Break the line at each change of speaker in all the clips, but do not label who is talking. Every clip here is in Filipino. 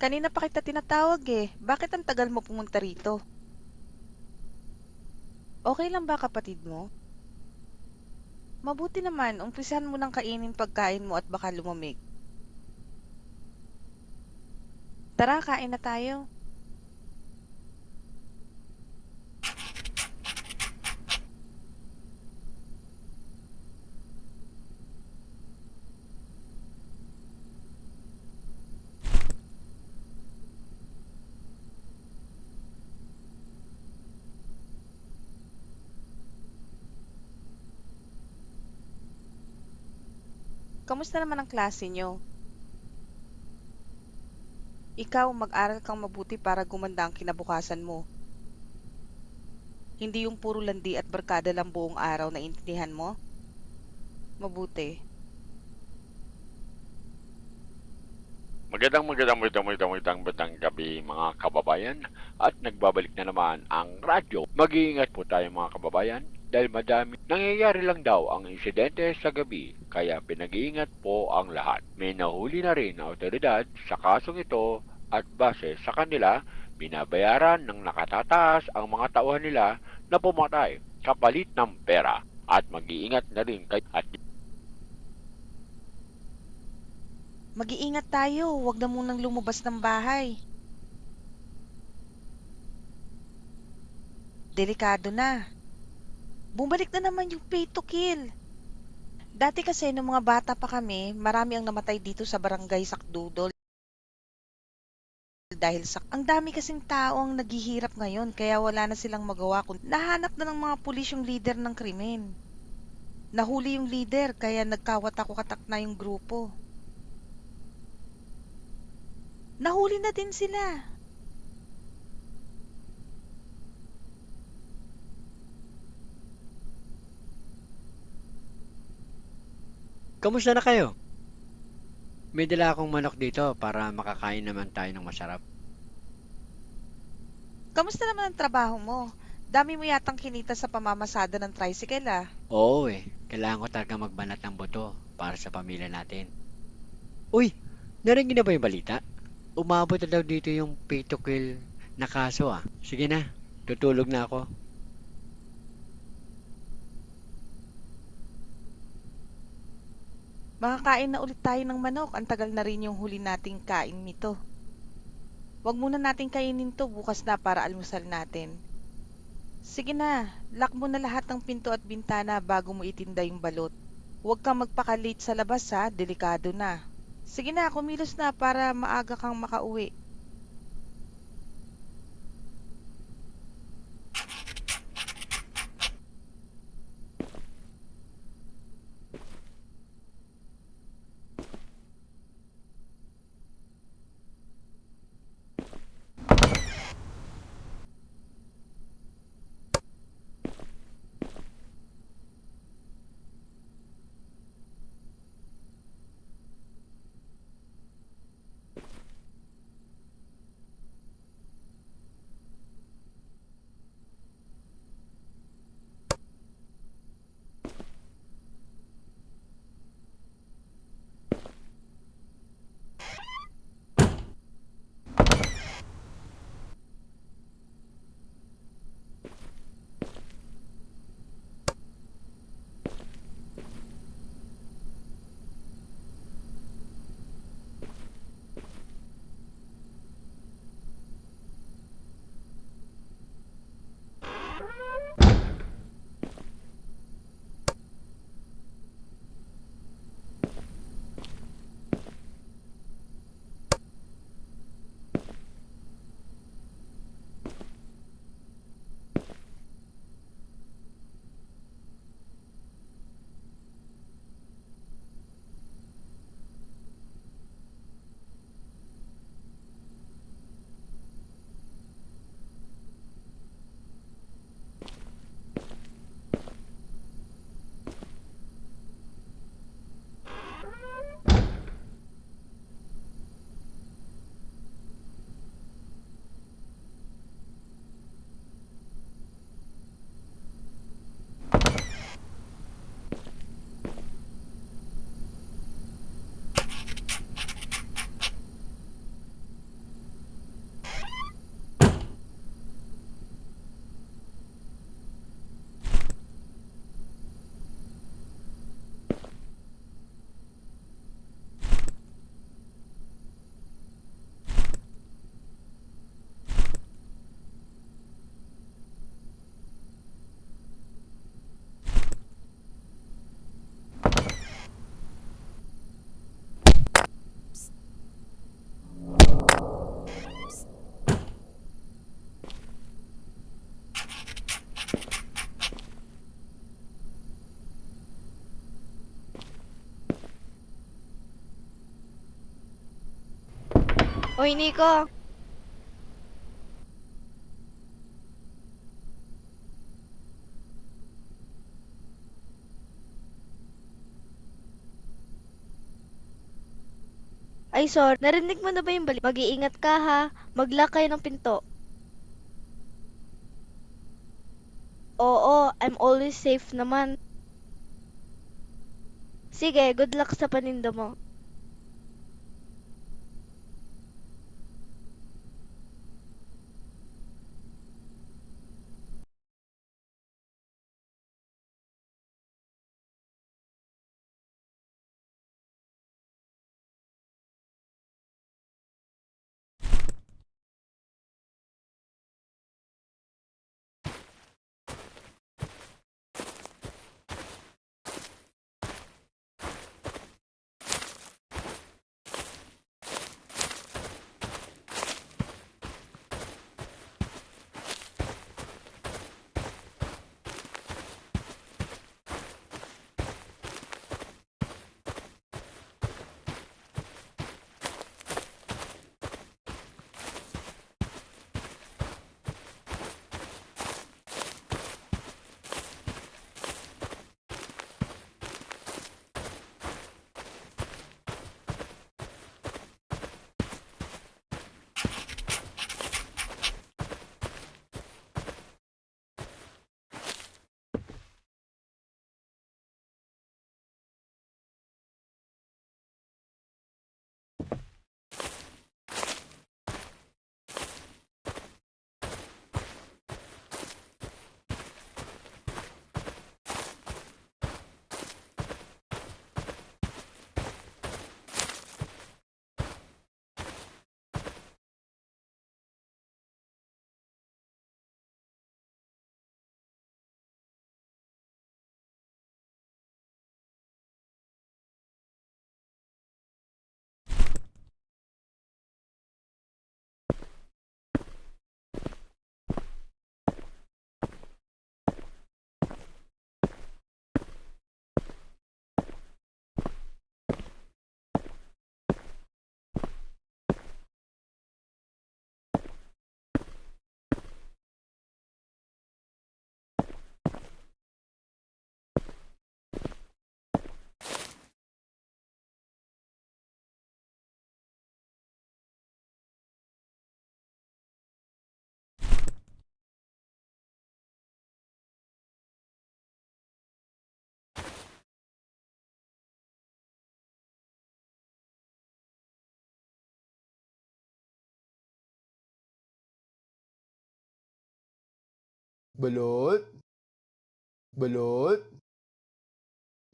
Kanina pa kita tinatawag eh. Bakit ang tagal mo pumunta rito? Okay lang ba kapatid mo? Mabuti naman, umpisahan mo ng kainin pagkain mo at baka lumamig. Tara, kain na tayo. Kamusta naman ang klase nyo? Ikaw, mag-aral kang mabuti para gumanda ang kinabukasan mo. Hindi yung puro landi at barkada lang buong araw na intindihan mo? Mabuti.
Magandang gabi mga kababayan at nagbabalik na naman ang radyo. Mag-iingat po tayo mga kababayan dahil madami nangyayari lang daw ang insidente sa gabi kaya pinag-iingat po ang lahat. May nahuli na rin na otoridad sa kasong ito at base sa kanila binabayaran ng nakatataas ang mga tauhan nila na pumatay kapalit ng pera at mag-iingat na rin kayo at
Mag-iingat tayo, huwag na munang lumabas ng bahay. Delikado na. Bumalik na naman yung pay to kill. Dati kasi nung mga bata pa kami, marami ang namatay dito sa barangay Sakdudol dahil sa ang dami kasing tao ang naghihirap ngayon kaya wala na silang magawa kung nahanap na ng mga pulis yung leader ng krimen. Nahuli yung leader kaya nagkawatak-watak na yung grupo. Nahuli na din sila.
Kamusta na kayo? May dala akong manok dito para makakain naman tayo ng masarap.
Kamusta naman ang trabaho mo? Dami mo yatang kinita sa pamamasada ng tricycle ah.
Oo kailangan ko talaga magbanat ng buto para sa pamilya natin. Uy, narinig na ba yung balita? Umabot na daw dito yung pay to kill na kaso ah. Sige na, tutulog na ako.
Makakain na ulit tayo ng manok. Ang tagal na rin yung huli nating kain nito. Wag muna nating kainin to bukas na para almusal natin. Sige na, lock mo na lahat ng pinto at bintana bago mo itinda yung balot. Huwag kang magpaka-late sa labas ha, delikado na. Sige na, kumilos na para maaga kang makauwi.
Oy, Nico! Ay, sorry. Narinig mo na ba yung balik? Mag-iingat ka ha. Mag-lock kayo ng pinto. Oo, I'm always safe naman. Sige, good luck sa paninda mo.
Balot? Balot?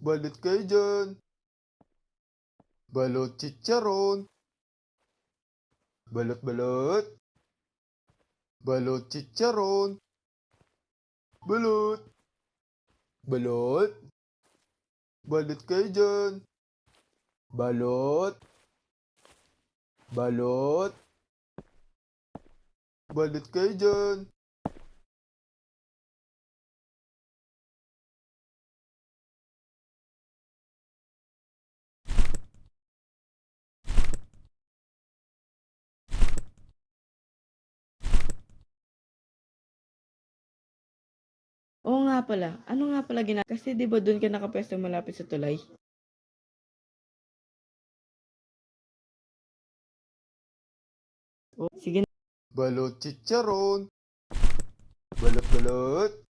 Balot kayo dyan. Balot chicharon. Balot balot. Balot chicharon. Balot. Balot. Balot kayo dyan. Balot. Balot. Balot kayo dyan.
Oo nga pala. Ano nga pala kasi 'di ba doon ka nakapwesto malapit sa tulay? Oh, sige
Balot chicharon. Balot balot.